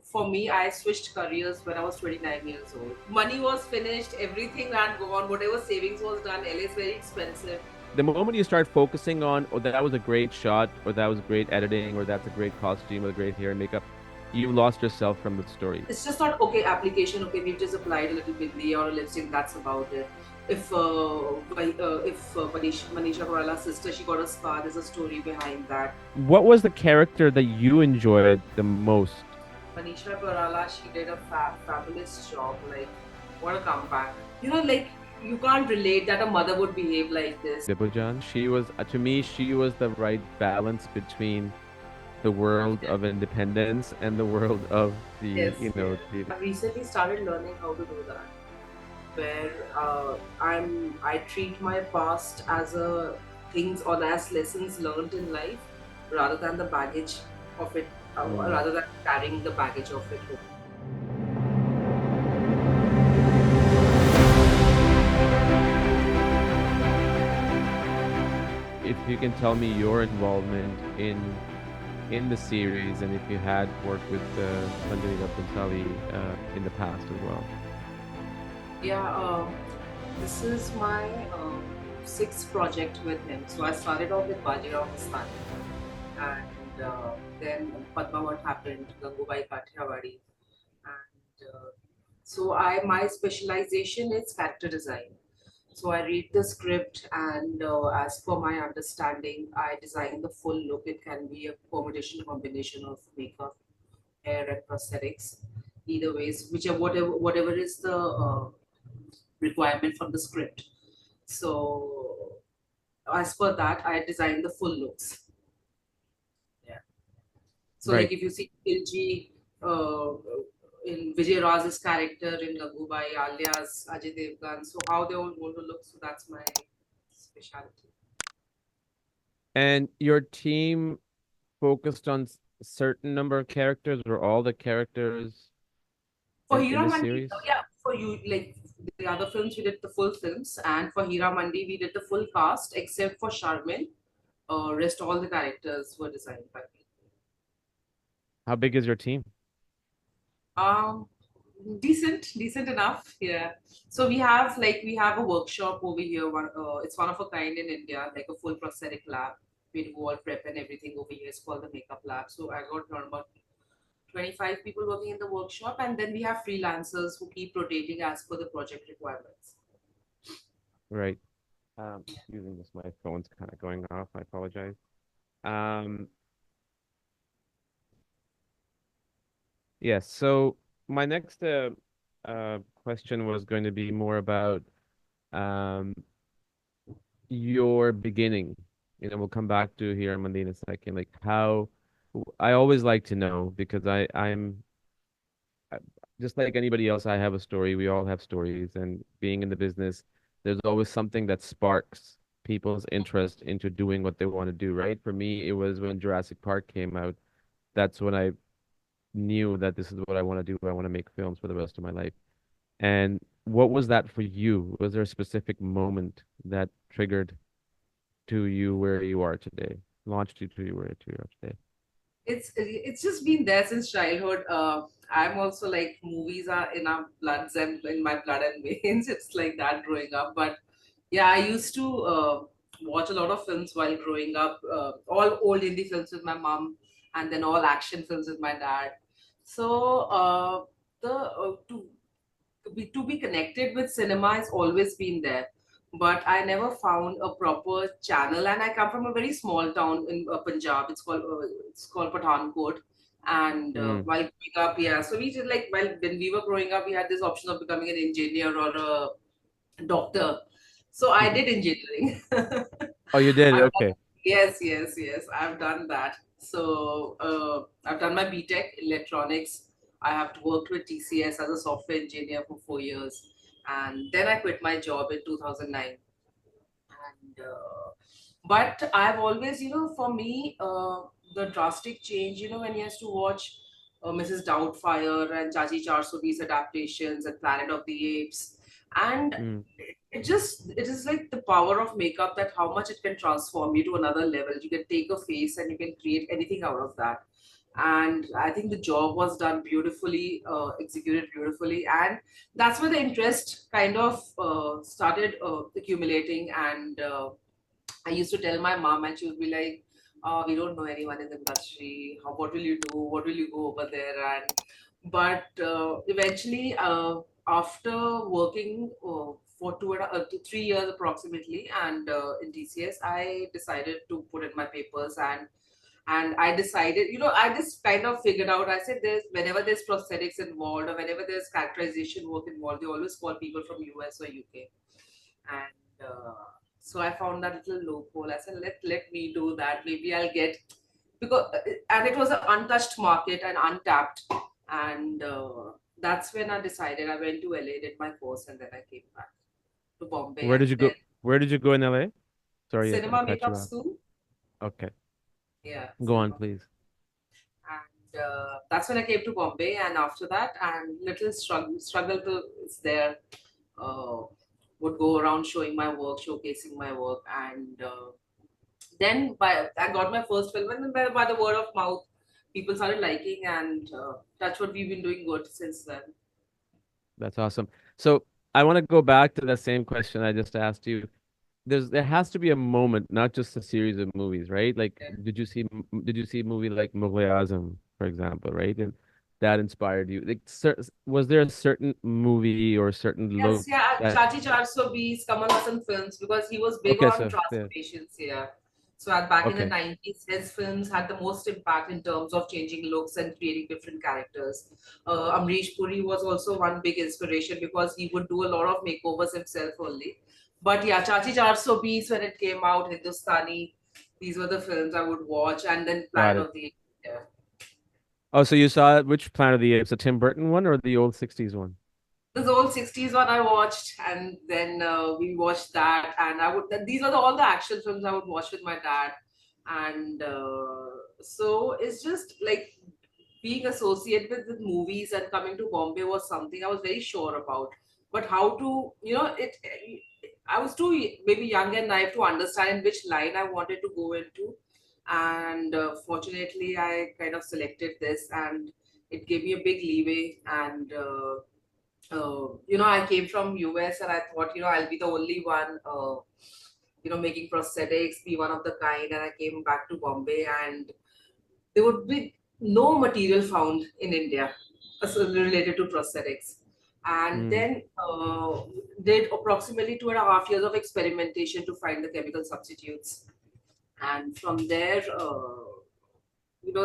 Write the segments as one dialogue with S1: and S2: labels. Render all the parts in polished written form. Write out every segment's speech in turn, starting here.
S1: for me, I switched careers when I was 29 years old. Money was finished, everything had gone, whatever savings was done. LA is very expensive.
S2: The moment you start focusing on, oh, that was a great shot, or that was great editing, or that's a great costume, or great hair and makeup, you lost yourself from the story.
S1: It's just not okay application. Okay, we've just applied a little bindi or a lipstick. That's about it. If Manisha Koirala's sister, she got a scar. There's a story behind that.
S2: What was the character that you enjoyed the most?
S1: Manisha Koirala, she did a fabulous job. Like, what a comeback. Like you can't relate that a mother would behave like this.
S2: Dibojan. She was, to me, she was the right balance between the world of independence and the world of the,
S1: Yes, yes.
S2: the
S1: I recently started learning how to do that, where I treat my past as a things or as lessons learned in life, rather than the baggage of it,
S2: Mm.
S1: rather than carrying the baggage of it home.
S2: If you can tell me your involvement in the series, and if you had worked with Sanjay Leela Bhansali in the past as well.
S1: Yeah, this is my sixth project with him. So I started off with Bajirao Mastani, and then Padmavat happened, Gangubai Kathiawadi, and so my specialization is character design. So I read the script, and as per my understanding, I design the full look. It can be a combination of makeup, hair, and prosthetics. Either ways, whichever whatever is the requirement from the script. So as per that, I design the full looks. Yeah. So
S2: Right.
S1: like if you see Ilji in Vijay Raaz's character in Gangubai, alias Ajay Devgan, so how they all want to look, so that's my specialty.
S2: And your team focused on a certain number of characters, or all the characters
S1: For
S2: in the
S1: Heeramandi,
S2: series?
S1: yeah, for you, like the other films, we did the full films, and for Heeramandi, we did the full cast except for Sharmin. Rest all the characters were designed by me.
S2: How big is your team?
S1: Um, decent enough. Yeah. So we have a workshop over here. It's one of a kind in India, like a full prosthetic lab. We do all prep and everything over here. It's called the makeup lab. So I got around about 25 people working in the workshop, and then we have freelancers who keep rotating as per the project requirements.
S2: Right. Using this, my phone's kind of going off. I apologize. Um, yes. So my next question was going to be more about um your beginning. We'll come back to here in Mandina in a second. Like how I always like to know, because just like anybody else, I have a story. We all have stories, and being in the business, there's always something that sparks people's interest into doing what they want to do, right? For me, it was when Jurassic Park came out. That's when I knew that this is what I want to do. I want to make films for the rest of my life. And what was that for you? Was there a specific moment that triggered to you where you are today, launched you to you where you are today?
S1: It's just been there since childhood. I'm also like movies are in our bloods and in my blood and veins. It's like that growing up. But yeah, I used to watch a lot of films while growing up. All old Hindi films with my mom, and then all action films with my dad. So the to be connected with cinema has always been there, but I never found a proper channel. And I come from a very small town in Punjab. It's called Pathankot. And
S2: Mm.
S1: while growing up, yeah, so we did like while when we were growing up, we had this option of becoming an engineer or a doctor. So I did engineering.
S2: Oh, you did?
S1: I've done,
S2: Okay.
S1: yes, yes, yes. I've done that. So I've done my BTech electronics. I have worked with TCS as a software engineer for 4 years, and then I quit my job in 2009. And but I've always, for me, the drastic change, when you used to watch Mrs. Doubtfire and Chachi 420 adaptations and Planet of the Apes, and
S2: Mm.
S1: it is like the power of makeup, that how much it can transform you to another level. You can take a face and you can create anything out of that. and I think the job was done beautifully, executed beautifully, and that's where the interest kind of started accumulating. And I used to tell my mom, and she would be like, "We don't know anyone in the industry. What will you do? What will you go over there?" And but eventually, after working for 3 years approximately, and in TCS, I decided to put in my papers, and I decided, I just kind of figured out. I said, there's whenever there's prosthetics involved or whenever there's characterization work involved, they always call people from US or UK, and so I found that little loophole. I said, let me do that. Maybe I'll get, because and it was an untouched market and untapped, and that's when I decided. I went to LA, did my course, and then I came back to Bombay,
S2: Where
S1: and
S2: did you go?
S1: then
S2: Where did you go in LA? Sorry, I
S1: cinema
S2: cut you
S1: makeup
S2: off.
S1: school.
S2: Okay,
S1: Yeah,
S2: go on,
S1: cinema.
S2: please.
S1: And that's when I came to Bombay. And after that, and little struggle to is there. Uh, would go around showing my work, showcasing my work, and then I got my first film, and then by the word of mouth, people started liking, and that's what we've been doing good since then.
S2: That's awesome. So I want to go back to that same question I just asked you. There has to be a moment, not just a series of movies, right? Like,
S1: Yeah.
S2: did you see a movie like Mughal Azam, for example, right? And that inspired you. Like, was there a certain movie or a certain
S1: Yes,
S2: look
S1: yeah,
S2: that?
S1: Chachi 420 Kamal Hassan films, because he was big
S2: Okay,
S1: on
S2: so yeah,
S1: transformations here. So back in the
S2: okay,
S1: 90s, his films had the most impact in terms of changing looks and creating different characters. Amrish Puri was also one big inspiration because he would do a lot of makeovers himself only. But yeah, Chachi 420, when it came out, Hindustani, these were the films I would watch, and then
S2: got
S1: Planet
S2: it.
S1: of the Apes. Yeah.
S2: Oh, so you saw which Planet of the Apes, the Tim Burton one or the old 60s one?
S1: This old 60s one I watched, and then we watched that, and these are all the action films I would watch with my dad. And so it's just like being associated with movies, and coming to Bombay was something I was very sure about. But how to, I was too maybe young and naive to understand which line I wanted to go into. And fortunately, I kind of selected this, and it gave me a big leeway. And I came from US, and I thought, I'll be the only one, making prosthetics, be one of the kind. And I came back to Bombay, and there would be no material found in India related to prosthetics. And
S2: Mm.
S1: then did approximately 2.5 years of experimentation to find the chemical substitutes. And from there,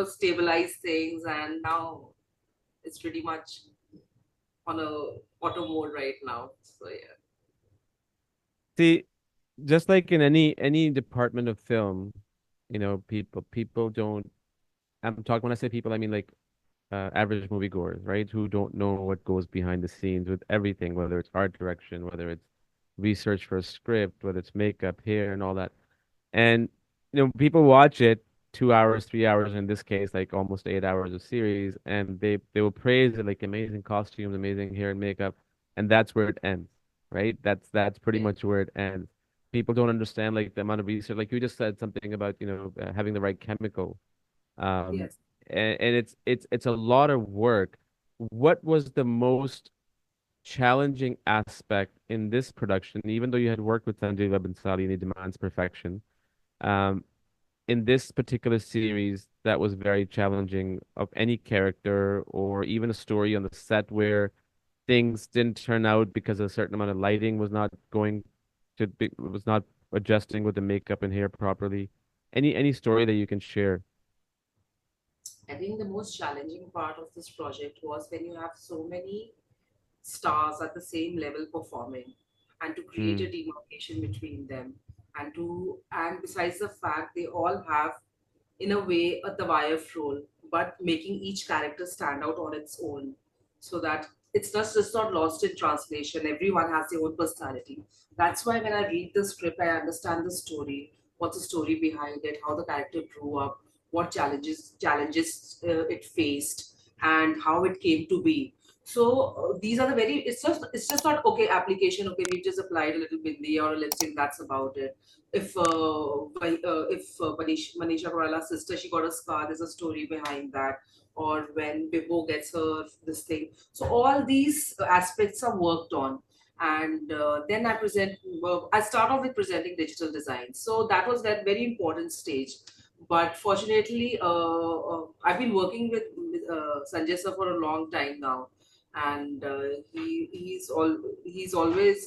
S1: stabilize things. And now it's pretty much on a auto mode right now. So yeah.
S2: See, just like in any department of film, people don't. I'm talking when I say people, I mean like average moviegoers, right? Who don't know what goes behind the scenes with everything, whether it's art direction, whether it's research for a script, whether it's makeup, hair, and all that. And people watch it 2 hours, 3 hours in this case, like almost 8 hours of series, and they will praise it like amazing costumes, amazing hair and makeup, and that's where it ends, right? That's pretty
S1: Yeah.
S2: much where it ends. People don't understand like the amount of research, like you just said something about having the right chemical, um,
S1: Yes.
S2: and it's a lot of work. What was the most challenging aspect in this production, even though you had worked with Sanjay Leela Bhansali and he demands perfection? Um, in this particular series that was very challenging of any character or even a story on the set where things didn't turn out because a certain amount of lighting was not adjusting with the makeup and hair properly. Any story that you can share?
S1: I think the most challenging part of this project was when you have so many stars at the same level performing, and to create a
S2: Mm,
S1: demarcation between them, and besides the fact they all have, in a way, a Tawayef role, but making each character stand out on its own, so that it's just not lost in translation. Everyone has their own personality. That's why when I read the script, I understand the story, what's the story behind it, how the character grew up, what challenges it faced, and how it came to be. So these are the very, it's just not okay application, okay we've just applied a little bindi or a lipstick, that's about it. If Manisha Koirala's sister, she got a scar, there's a story behind that. Or when Bimbo gets her this thing, so all these aspects are worked on. And then I start off with presenting digital design, so that was that very important stage. But fortunately, I've been working with Sanjay sir for a long time now. And he's always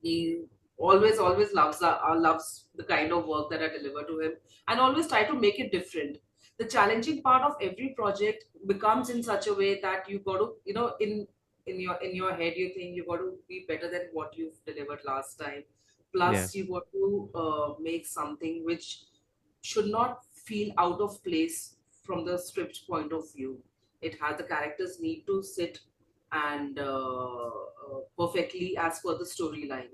S1: he always loves the kind of work that I deliver to him, and always try to make it different. The challenging part of every project becomes in such a way that you got to, in your head you think you got to be better than what you've delivered last time.
S2: Yeah.
S1: Plus you got to make something which should not feel out of place from the script point of view. It has, the characters need to sit and perfectly as per the storyline.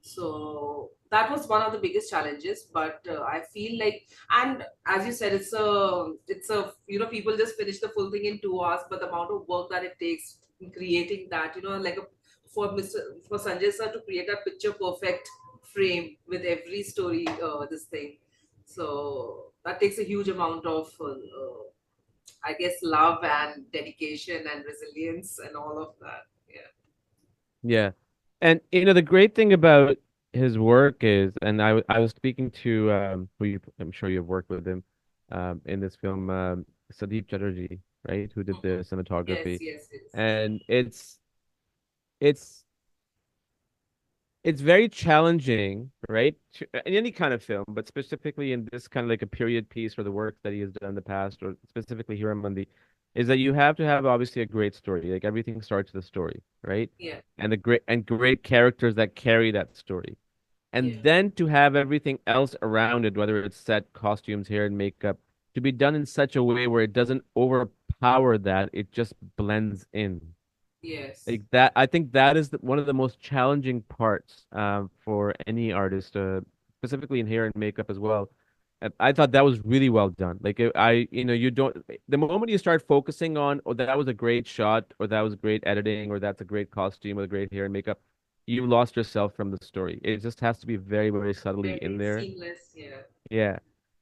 S1: So that was one of the biggest challenges. But I feel like, and as you said, it's a people just finish the full thing in 2 hours, but the amount of work that it takes in creating that, like for Sanjay sir to create a picture perfect frame with every story, this thing. So that takes a huge amount of I guess love and dedication and resilience and all of that. Yeah.
S2: Yeah. And the great thing about his work is, and I was speaking to who I'm sure you've worked with him in this film, Sadeep Chatterjee, right, who did
S1: Mhm.
S2: the
S1: Yes,
S2: cinematography.
S1: yes, yes.
S2: And it's it's very challenging, right? In any kind of film, but specifically in this kind of like a period piece or the work that he has done in the past, or specifically Heeramandi, is that you have to have obviously a great story. Like everything starts with a story, right?
S1: Yeah,
S2: And the great characters that carry that story. And
S1: yeah.
S2: then to have everything else around it, whether it's set, costumes, hair, and makeup, to be done in such a way where it doesn't overpower that, it just blends in.
S1: Yes.
S2: Like that, I think that is one of the most challenging parts for any artist, specifically in hair and makeup as well. And I thought that was really well done. Like you don't, the moment you start focusing on, oh, that was a great shot, or that was great editing, or that's a great costume with a great hair and makeup, you lost yourself from the story. It just has to be very, very subtly in
S1: Very
S2: there.
S1: seamless. Yeah.
S2: Yeah.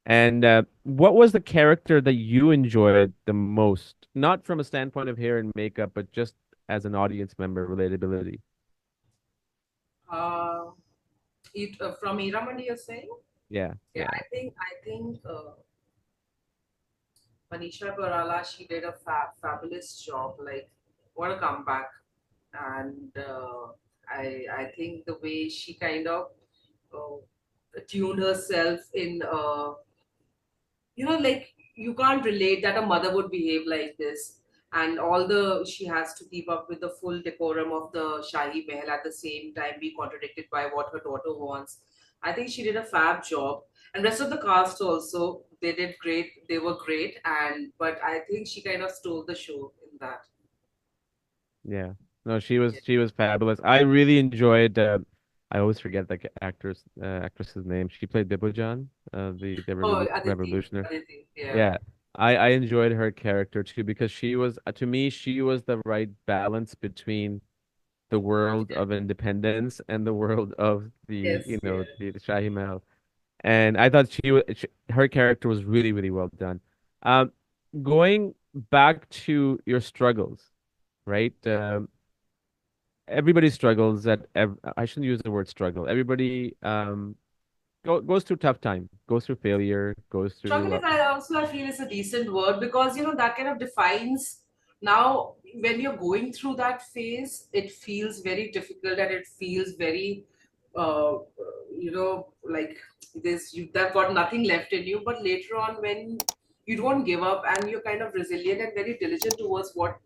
S2: And what was the character that you enjoyed the most? Not from a standpoint of hair and makeup, but just as an audience member, relatability.
S1: Uh, from Heeramandi, you're saying?
S2: Yeah,
S1: Yeah,
S2: yeah,
S1: I think Manisha Koirala, she did a fabulous job. Like, what a comeback! And I think the way she kind of tuned herself in, like you can't relate that a mother would behave like this. And all the she has to keep up with the full decorum of the Shahi Mahal, at the same time be contradicted by what her daughter wants. I think she did a fab job. And rest of the cast also, they did great. They were great. And but I think she kind of stole the show in that.
S2: yeah. No, she was fabulous. I really enjoyed. I always forget the actress's name. She played Bibujan, the
S1: Oh, Aditi,
S2: revolutionary.
S1: Aditi, yeah.
S2: Yeah, I enjoyed her character too because she was to me she was the right balance between the world
S1: Yeah.
S2: of independence and the world of
S1: Yes, yeah.
S2: the Shahi Mahal. And I thought her character was really, really well done. Um, Going back to your struggles, right? Everybody struggles I shouldn't use the word struggle. Everybody goes through tough time, goes through failure, goes
S1: Struggle
S2: through
S1: is, I feel, is a decent word, because that kind of defines. Now when you're going through that phase, it feels very difficult, and it feels very like this, you've got nothing left in you. But later on, when you don't give up and you're kind of resilient and very diligent towards what,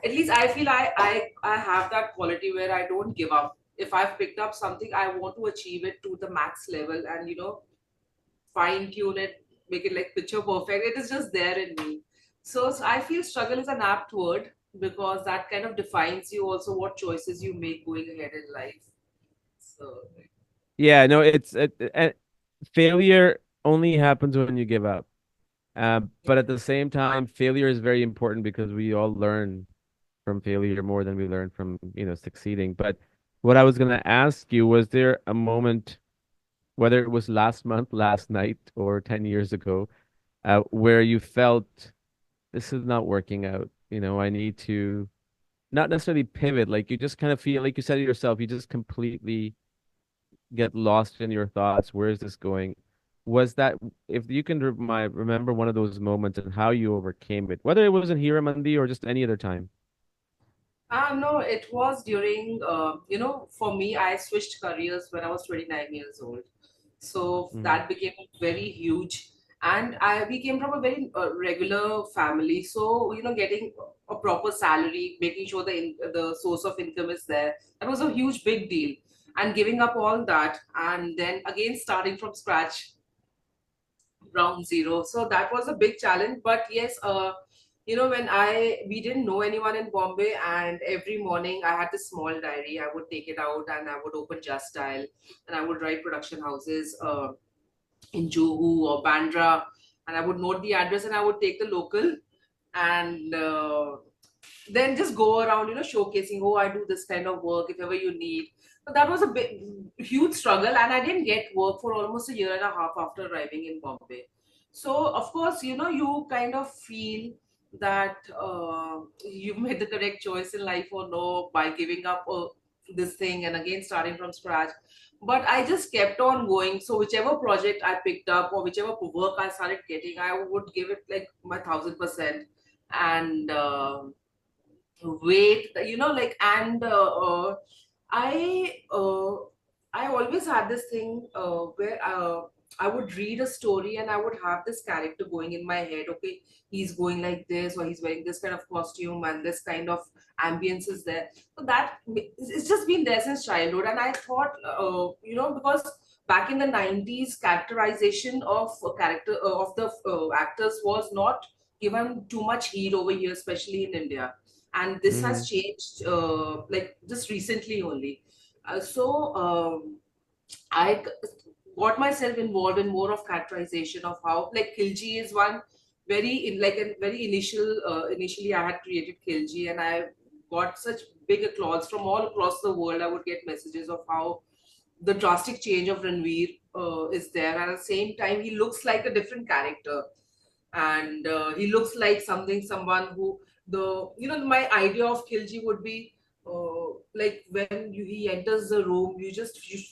S1: at least I feel, I have that quality where I don't give up. If I've picked up something, I want to achieve it to the max level, and fine tune it, make it like picture perfect. It is just there in me. So I feel struggle is an apt word, because that kind of defines you also, what choices you make going ahead in life. So
S2: yeah, no, failure only happens when you give up. But at the same time, failure is very important because we all learn. from failure more than we learn from, succeeding. But what I was going to ask you, was there a moment, whether it was last month, last night, or 10 years ago, where you felt this is not working out? I need to not necessarily pivot, like you just kind of feel, like you said to yourself, you just completely get lost in your thoughts. Where is this going? Was that, if you can remember one of those moments and how you overcame it, whether it was in Heeramandi or just any other time?
S1: No, it was during, for me, I switched careers when I was 29 years old. So
S2: Mm-hmm.
S1: that became very huge. And we came from a very regular family. So, getting a proper salary, making sure the source of income is there, that was a huge, big deal. And giving up all that, and then again starting from scratch, ground zero. So that was a big challenge. But yes, when we didn't know anyone in Bombay, and every morning I had this small diary. I would take it out and I would open Just Dial, and I would write production houses in Juhu or Bandra, and I would note the address and I would take the local, and then just go around, showcasing, oh, I do this kind of work if ever you need. But that was a big, huge struggle, and I didn't get work for almost a year and a half after arriving in Bombay. So, of course, you kind of feel that you made the correct choice in life or no by giving up this thing and again starting from scratch. But I just kept on going. So, whichever project I picked up or whichever work I started getting, I would give it like my 1000%. And weight, like, and i uh, I always had this thing where I would read a story and I would have this character going in my head. Okay, he's going like this, or he's wearing this kind of costume, and this kind of ambience is there. So that it's just been there since childhood. And I thought, because back in the 90s, characterization of a character of the actors was not given too much heed over here, especially in India. And this
S2: Mm-hmm.
S1: has changed like just recently only. So I got myself involved in more of characterization of how, like, Khilji is one very in like a very initially I had created Khilji, and I got such big applause from all across the world. I would get messages of how the drastic change of Ranveer is there, and at the same time he looks like a different character, and he looks like someone who, my idea of Khilji would be like when he enters the room, you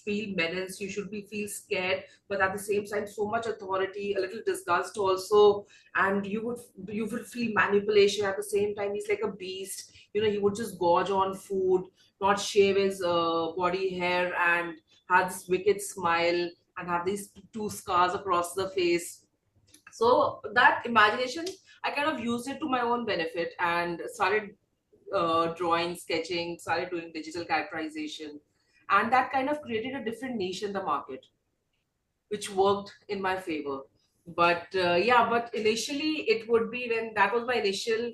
S1: feel menace, you should be feel scared, but at the same time so much authority, a little disgust also, and you would feel manipulation at the same time. He's like a beast. He would just gorge on food, not shave his body hair, and have this wicked smile, and have these two scars across the face. So that imagination, I kind of used it to my own benefit and started drawing, sketching, started doing digital characterization, and that kind of created a different niche in the market, which worked in my favor. But yeah, but initially it would be when that was my initial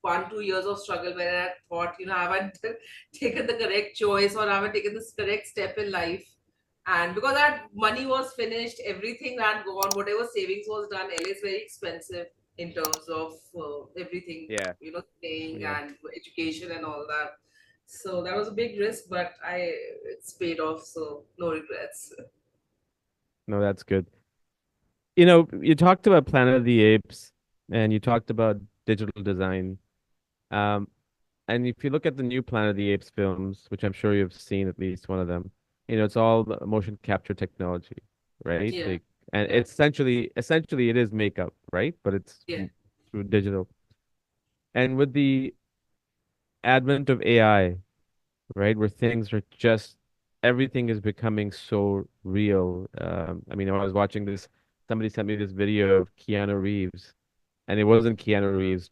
S1: 1 2 years of struggle, where I thought, I haven't taken the correct choice, or I haven't taken this correct step in life. And because that money was finished, everything had gone, whatever savings was done. LA is very expensive in terms of everything,
S2: Yeah.
S1: staying
S2: Yeah.
S1: and education and all that. So that was a big risk, but it's paid off. So no regrets.
S2: No, that's good. You talked about Planet of the Apes and you talked about digital design. Um, and if you look at the new Planet of the Apes films, which I'm sure you've seen at least one of them, it's all the motion capture technology, right?
S1: Yeah,
S2: Like, and
S1: yeah,
S2: it's essentially it is makeup, right? But it's
S1: yeah.
S2: through digital. And with the advent of AI, right, where things are just everything is becoming so real. I mean, I was watching this. Somebody sent me this video of Keanu Reeves, and it wasn't Keanu Reeves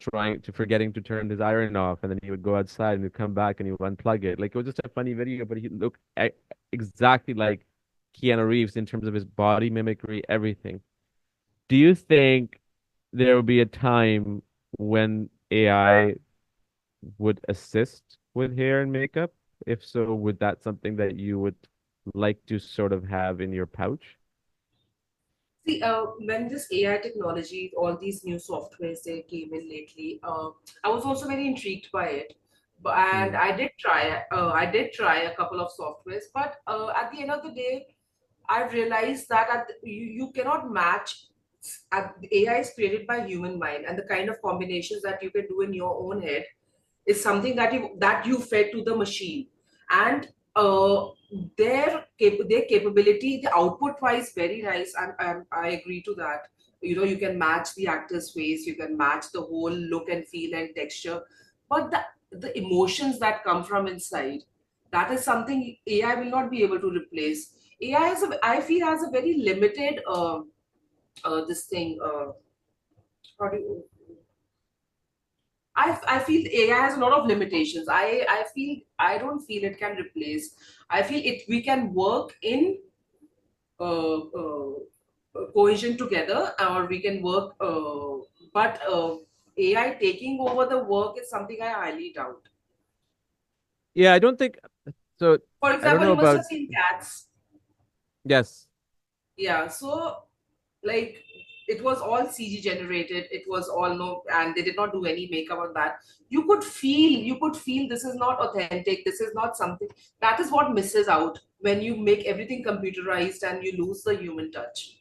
S2: forgetting to turn his iron off, and then he would go outside and he'd come back and he would unplug it. Like, it was just a funny video, but he looked exactly like Keanu Reeves in terms of his body mimicry, everything. Do you think there will be a time when AI would assist with hair and makeup? If so, would that something that you would like to sort of have in your pouch?
S1: See, when this AI technology, all these new softwares they came in lately, I was also very intrigued by it. And
S2: Mm.
S1: I did try a couple of softwares, but at the end of the day, I've realized that you cannot match. AI is created by human mind, and the kind of combinations that you can do in your own head is something that you fed to the machine, and uh, their capability, the output wise, very nice. I agree to that. You can match the actor's face, you can match the whole look and feel and texture, but the emotions that come from inside, that is something AI will not be able to replace. AI I feel has a very limited this thing. How do you, I feel AI has a lot of limitations. I don't feel it can replace. I feel it we can work in cohesion together, or we can work. But AI taking over the work is something I highly doubt.
S2: Yeah, I don't think so.
S1: For
S2: I don't
S1: example,
S2: know
S1: you must
S2: about
S1: have seen Cats.
S2: yes.
S1: Yeah, so like it was all CG generated. It was all no, and they did not do any makeup on that. You could feel this is not authentic. This is not something. That is what misses out when you make everything computerized and you lose the human touch.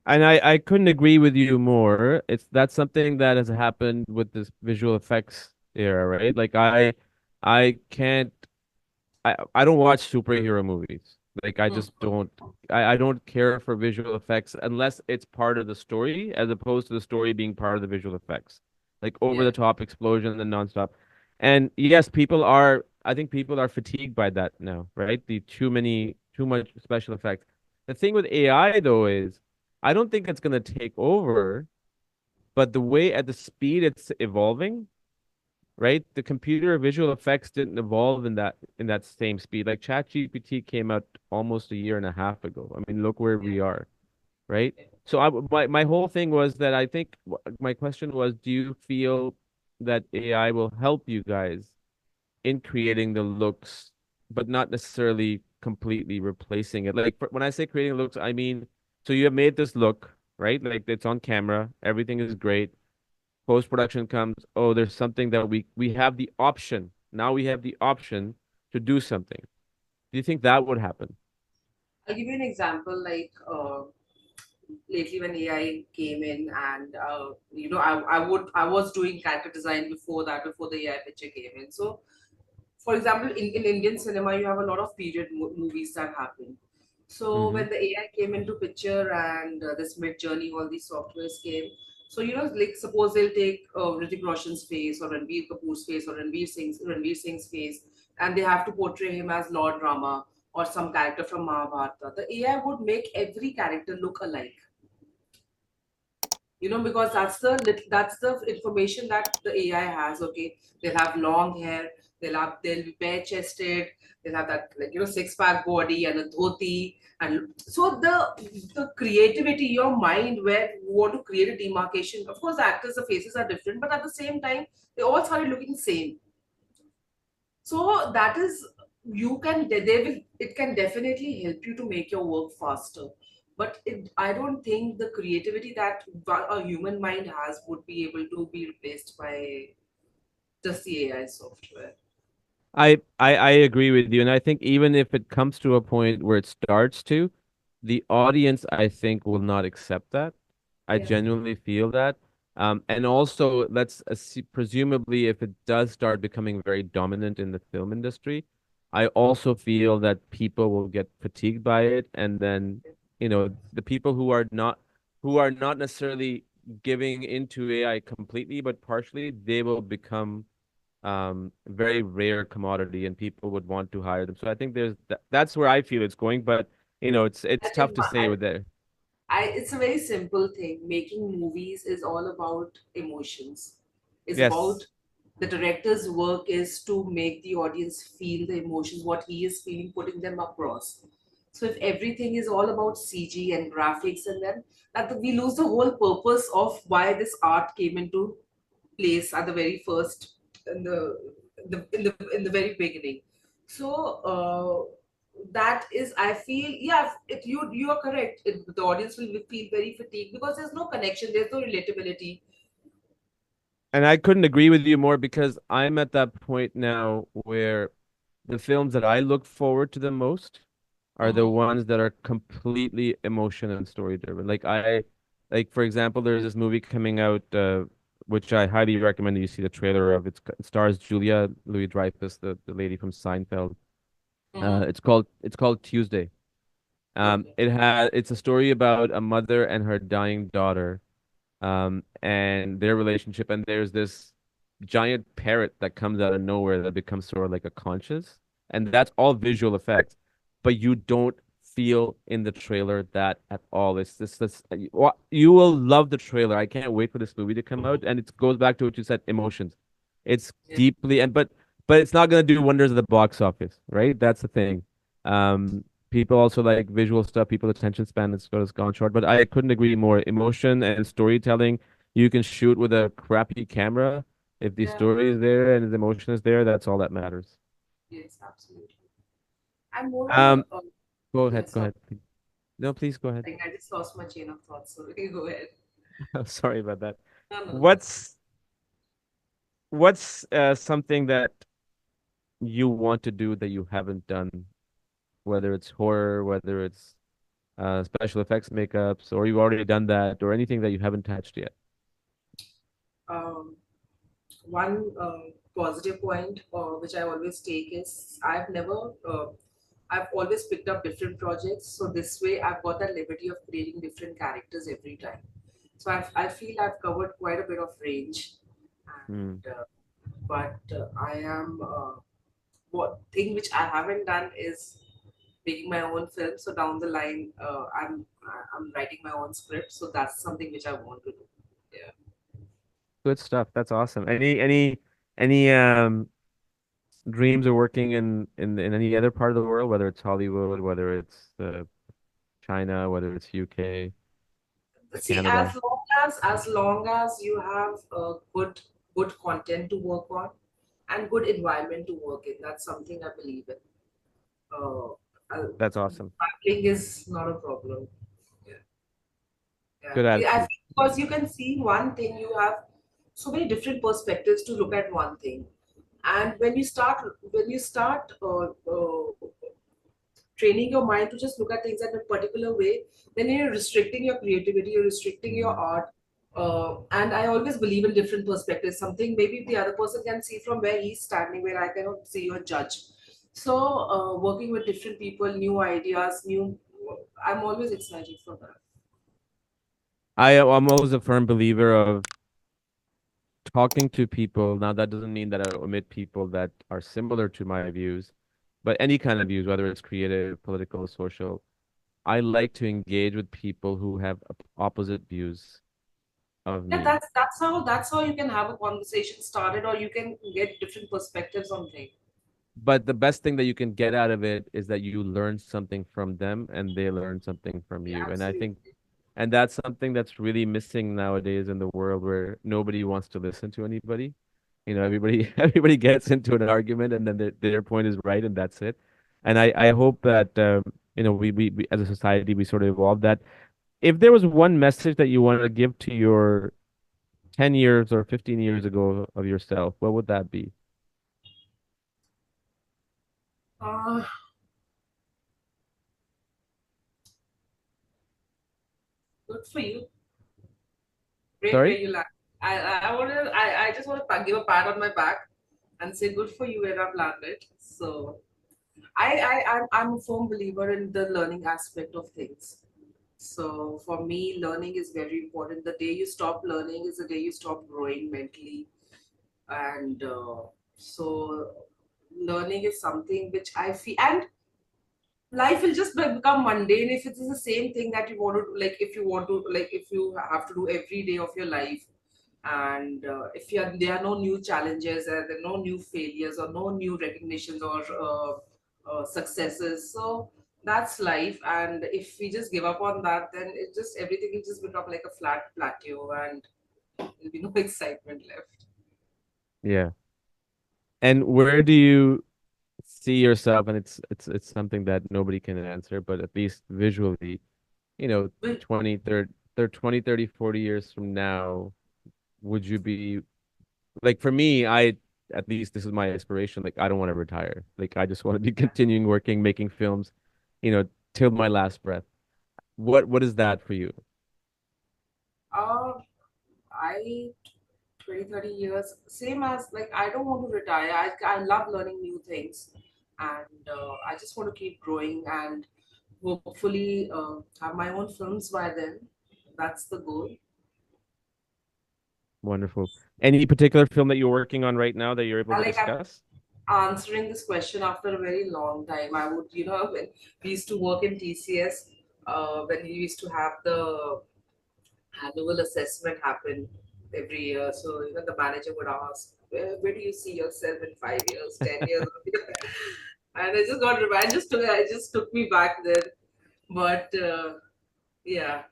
S2: And I couldn't agree with you more. It's that's something that has happened with this visual effects era, right? Like I can't I don't watch superhero movies. Like I
S1: Hmm.
S2: just don't I don't care for visual effects unless it's part of the story as opposed to the story being part of the visual effects. Like over
S1: Yeah,
S2: the top explosion and nonstop. And yes, people are I think people are fatigued by that now, right? The too much special effects. The thing with AI though is I don't think it's gonna take over, but the way at the speed it's evolving, right? The computer visual effects didn't evolve in that same speed. Like ChatGPT came out almost a year and a half ago. I mean, look where we are, right? So my whole thing was that I think my question was, do you feel that AI will help you guys in creating the looks, but not necessarily completely replacing it? Like when I say creating looks, I mean, so you have made this look, right? Like it's on camera, everything is great. Post production comes, oh, there's something that we have the option. Now we have the option to do something. Do you think that would happen?
S1: I'll give you an example. Like lately, when AI came in, and I was doing character design before that, before the AI picture came in. So for example, in Indian cinema, you have a lot of period movies that happen. So
S2: Mm-hmm.
S1: when the AI came into picture, and this mid journey, all these softwares came. So like suppose they'll take Hrithik Roshan's face, or Ranveer Kapoor's face, or Ranveer Singh's face, and they have to portray him as Lord Rama or some character from Mahabharata. The AI would make every character look alike, because that's the information that the AI has. Okay, they'll have long hair, they'll be bare chested, they'll have that, like, six pack body and a dhoti, and so the creativity, your mind, where you want to create a demarcation. Of course, the actors, the faces are different, but at the same time, they all started looking same. So that is, they will it can definitely help you to make your work faster. But I don't think the creativity that a human mind has would be able to be replaced by just the AI software.
S2: I agree with you, and I think even if it comes to a point where it starts to, the audience I think will not accept that. I
S1: Yeah.
S2: genuinely feel that. And also, presumably, if it does start becoming very dominant in the film industry, I also feel that people will get fatigued by it, and then, the people who are not necessarily giving into AI completely, but partially, they will become very rare commodity, and people would want to hire them. So I think that's where I feel it's going, but
S1: I
S2: it's tough
S1: think
S2: to say with there.
S1: it's a very simple thing. Making movies is all about emotions. It's about
S2: Yes.
S1: the director's work is to make the audience feel the emotions, what he is feeling, putting them across. So if everything is all about CG and graphics, and then we lose the whole purpose of why this art came into place at the very first, in the very beginning. So that is, I feel, yeah, you are correct. The audience will feel very fatigued because there's no connection, there's no relatability.
S2: And I couldn't agree with you more because I'm at that point now where the films that I look forward to the most are the
S1: Mm-hmm.
S2: ones that are completely emotion and story driven. Like for example, there's this movie coming out, which I highly recommend that you see the trailer of. It stars Julia Louis-Dreyfus, the lady from Seinfeld.
S1: Mm-hmm.
S2: It's called Tuesday.
S1: Okay.
S2: It's a story about a mother and her dying daughter, and their relationship. And there's this giant parrot that comes out of nowhere that becomes sort of like a conscious, and that's all visual effects, but you don't feel in the trailer that at all. It's this you will love the trailer. I can't wait for this movie to come out, and it goes back to what you said, emotions. It's
S1: Yeah.
S2: deeply and but it's not gonna do wonders at the box office, right? That's the thing. People also like visual stuff. People's attention span has gone short. But I couldn't agree more. Emotion and storytelling, you can shoot with a crappy camera. If the
S1: Yeah.
S2: story is there and the emotion is there, that's all that matters.
S1: Yes, absolutely. And moreover,
S2: Um, Go
S1: yeah,
S2: ahead. Go
S1: sorry.
S2: ahead, please. No, please go ahead.
S1: Like I just lost my chain of thought, so you go ahead.
S2: Sorry about that.
S1: No, no, that's fine.
S2: What's what's something that you want to do that you haven't done, whether it's horror, whether it's special effects makeups, or you've already done that, or anything that you haven't touched yet?
S1: Um, one positive point which I always take is I've always picked up different projects. So this way, I've got that liberty of creating different characters every time. So I feel I've covered quite a bit of range,
S2: Hmm.
S1: and but I am what thing which I haven't done is making my own film. So down the line, I'm writing my own script. So that's something which I want to do. Yeah.
S2: Good stuff. That's awesome. Any dreams of working in any other part of the world, whether it's Hollywood, whether it's China, whether it's UK,
S1: See,
S2: Canada?
S1: as long as you have good content to work on and good environment to work in, that's something I believe in. uh,
S2: That's awesome.
S1: traveling is not a problem. Yeah. Yeah.
S2: Good
S1: I
S2: attitude.
S1: think because you can see one thing, you have so many different perspectives to look at one thing. And when you start training your mind to just look at things in a particular way, then you're restricting your creativity, you're restricting your
S2: Mhm.
S1: art. And I always believe in different perspectives. Something maybe the other person can see from where he's standing, where I cannot see or judge. So, working with different people, new ideas, I'm always excited for that.
S2: I'm always a firm believer of talking to people. Now, that doesn't mean that I omit people that are similar to my views, but any kind of views, whether it's creative, political, social. I like to engage with people who have opposite views of
S1: Yeah,
S2: me.
S1: that's how you can have a conversation started, or you can get different perspectives on things.
S2: But the best thing that you can get out of it is that you learn something from them and they learn something from
S1: Yeah,
S2: you. And I think,
S1: absolutely.
S2: and that's something that's really missing nowadays in the world where nobody wants to listen to anybody. Everybody everybody gets into an argument and then their point is right and that's it. And I hope that we as a society we sort of evolve that. If there was one message that you wanted to give to your 10 years or 15 years ago of yourself, what would that be?
S1: uh, Good for you. Great
S2: Sorry?
S1: where you land. I just want to give a pat on my back and say good for you where I've landed. So I'm a firm believer in the learning aspect of things. So for me, learning is very important. The day you stop learning is the day you stop growing mentally. And so learning is something which I feel, and life will just become mundane if it is the same thing that you want to do. Like if you have to do every day of your life, and if there are no new challenges, there are no new failures or no new recognitions or successes. So that's life, and if we just give up on that, then everything will just become like a flat plateau, and there'll be no excitement left.
S2: Yeah. And where do you see yourself, and it's something that nobody can answer, but at least visually, you know,
S1: But
S2: 20, 20, 30, 40 years from now, would you be like for me, I at least this is my aspiration. Like I don't want to retire. Like I just want to be continuing working, making films, you know, till my last breath. What is that for you?
S1: uh, I 20, 30 years, same as like I don't want to retire. I love learning new things, and I just want to keep growing and hopefully have my own films by then. That's the goal.
S2: Wonderful. Any particular film that you're working on right now that you're able
S1: I
S2: to
S1: like I'm
S2: discuss?
S1: answering this question after a very long time. I would, when we used to work in TCS, when we used to have the annual assessment happen every year. So, the manager would ask, where do you see yourself in 5 years, 10 years? And I just got reminded, it just took me back there. But yeah,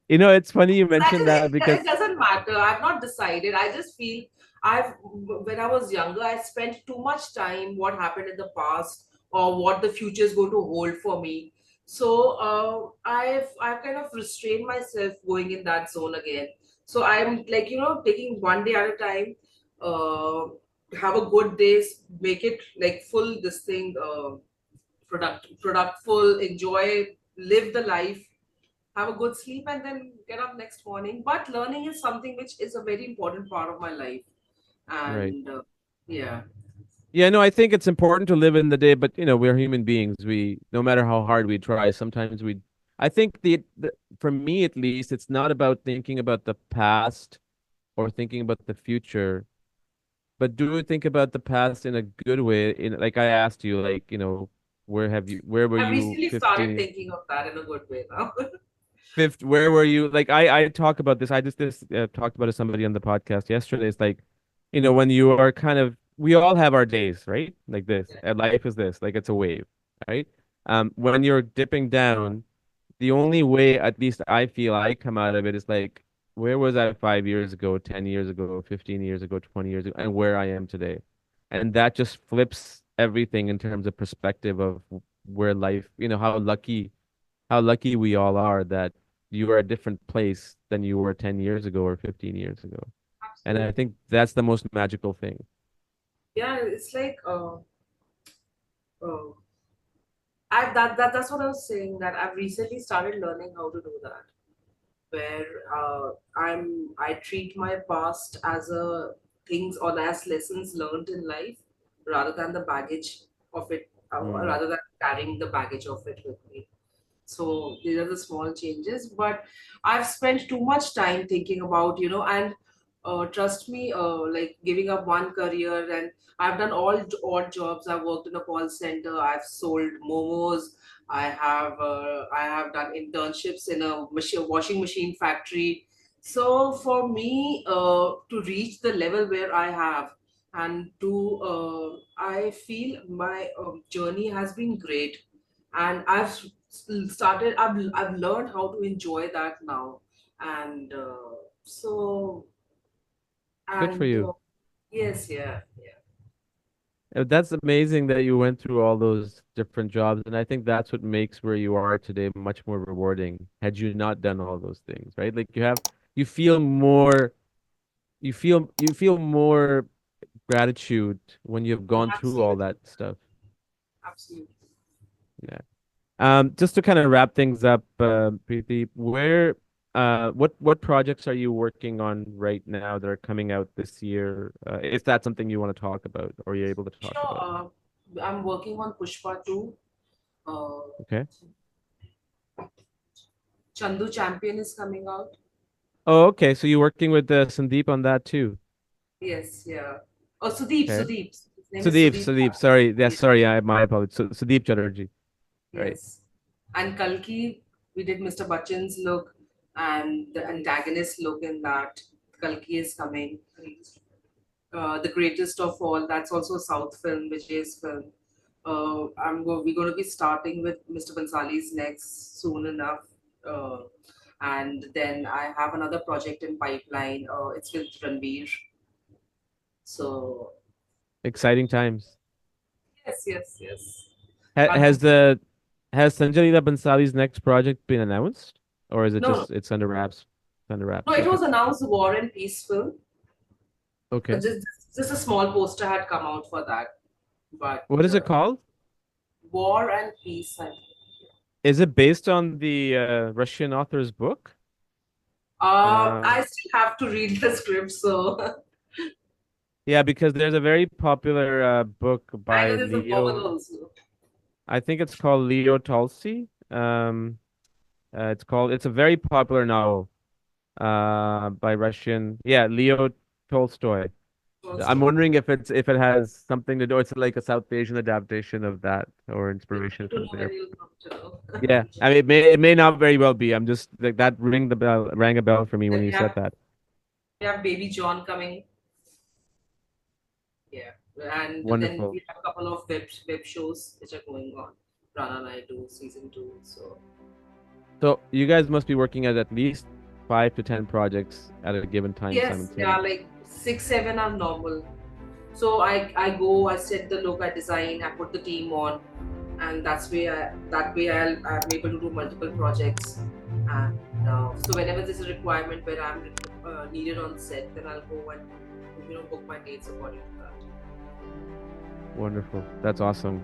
S2: You know, it's funny you
S1: that
S2: mentioned
S1: is,
S2: that
S1: it
S2: because
S1: doesn't matter. I've not decided. I just feel I've when I was younger, I spent too much time what happened in the past or what the future is going to hold for me. So I've kind of restrained myself going in that zone again. So I'm like taking one day at a time. Uh, have a good day, make it like full this thing, productful, enjoy, live the life, have a good sleep, and then get up next morning. But learning is something which is a very important part of my life.
S2: right.
S1: And yeah,
S2: Yeah, no, I think it's important to live in the day, but you know, we're human beings. We no matter how hard we try, sometimes we I think the for me at least, it's not about thinking about the past or thinking about the future, but do think about the past in a good way. In like I asked you, like, you know, where were
S1: I've
S2: you
S1: recently started
S2: 15
S1: thinking of that in a good way now.
S2: fifth where were you like I talk about this I just this talked about it to somebody on the podcast yesterday. It's like, you know, when you are kind of we all have our days, right? Like this
S1: Yeah,
S2: life is this, like it's a wave, right? When you're dipping down, the only way at least I feel I come out of it is like, where was I 5 years ago, 10 years ago, 15 years ago, 20 years ago, and where I am today. And that just flips everything in terms of perspective of where life, you know, how lucky we all are that you are a different place than you were 10 years ago or 15 years ago. And I
S1: absolutely.
S2: think that's the most magical thing.
S1: Yeah, it's like uh, that's what I was saying. That I've recently started learning how to do that. Where I treat my past as a things or as lessons learned in life rather than the baggage of it,
S2: Mm.
S1: rather than carrying the baggage of it with me. So these are the small changes, but I've spent too much time thinking about, and trust me, like giving up one career, and I've done all odd jobs. I've worked in a call center. I've sold momos. I have done internships in a washing machine factory. So for me, to reach the level where I have, and I feel my journey has been great, and I've learned how to enjoy that now. And so
S2: Good for
S1: and
S2: you.
S1: yes, yeah, yeah,
S2: That's amazing that you went through all those different jobs. And I think that's what makes where you are today much more rewarding had you not done all those things, right? Like you feel more, you feel more gratitude when you've gone through all
S1: absolutely,
S2: that stuff.
S1: absolutely.
S2: Yeah. Just to kind of wrap things up, Preeti, what projects are you working on right now that are coming out this year? Is that something you want to talk about, or you're able to talk
S1: Sure.
S2: about?
S1: I'm working on Pushpa 2. uh,
S2: Okay.
S1: Chandu Champion is coming out.
S2: Oh, okay. So you're working with Sandeep on that too.
S1: Yes, yeah. Oh, Sudeep, his name is Sudeep.
S2: Sudeep. Sorry. Yeah,
S1: Yeah,
S2: sorry. My apologies. Sudeep Chatterjee. Right.
S1: yes. And Kalki, we did Mr. Bachchan's look and the antagonist look in that. Kalki is coming. The Greatest of All. That's also a South film, Vijay's film. We're going to be starting with Mr. Bhansali's next soon enough. Uh, and then I have another project in pipeline. It's with Ranveer. So
S2: Exciting times.
S1: Yes, yes, yes.
S2: Ha
S1: One
S2: has
S1: more.
S2: the has Sanjay Leela Bhansali's next project been announced, or is it
S1: No, no,
S2: just it's under wraps? It's under
S1: no.
S2: wraps.
S1: It
S2: Okay.
S1: was announced War and Peace film.
S2: Okay.
S1: Just a small poster had come out for that, but
S2: What is it called?
S1: War and Peace. I think.
S2: Is it based on the Russian author's book?
S1: I
S2: Um,
S1: still have to read the script, so
S2: yeah, because there's a very popular book
S1: I know
S2: by
S1: there's a novel
S2: Leo.
S1: also.
S2: I think it's called Leo Tolstoy. It's a very popular novel by Russian. Yeah, Leo Tolstoy. I'm
S1: Also,
S2: wondering if it has something to do. It's like a South Asian adaptation of that or
S1: I
S2: inspiration
S1: don't
S2: from
S1: know when
S2: there.
S1: you'll come to know.
S2: Yeah, I mean it may not very well be. I'm just like that rang a bell for me
S1: Then
S2: when you said that.
S1: we have Baby John coming. Yeah, and then
S2: Wonderful.
S1: we have a couple of web shows which are going on. Rana Naidu season 2. So
S2: So you guys must be working at least 5 to 10 projects at a given time
S1: yes, yeah,
S2: simultaneously.
S1: like 6, 7 are normal. So I go, I set the look, I design, I put the team on, and that way I'm able to do multiple projects. And so whenever there's a requirement where I'm needed on set, then I'll go and book my dates according to that.
S2: Wonderful. That's awesome.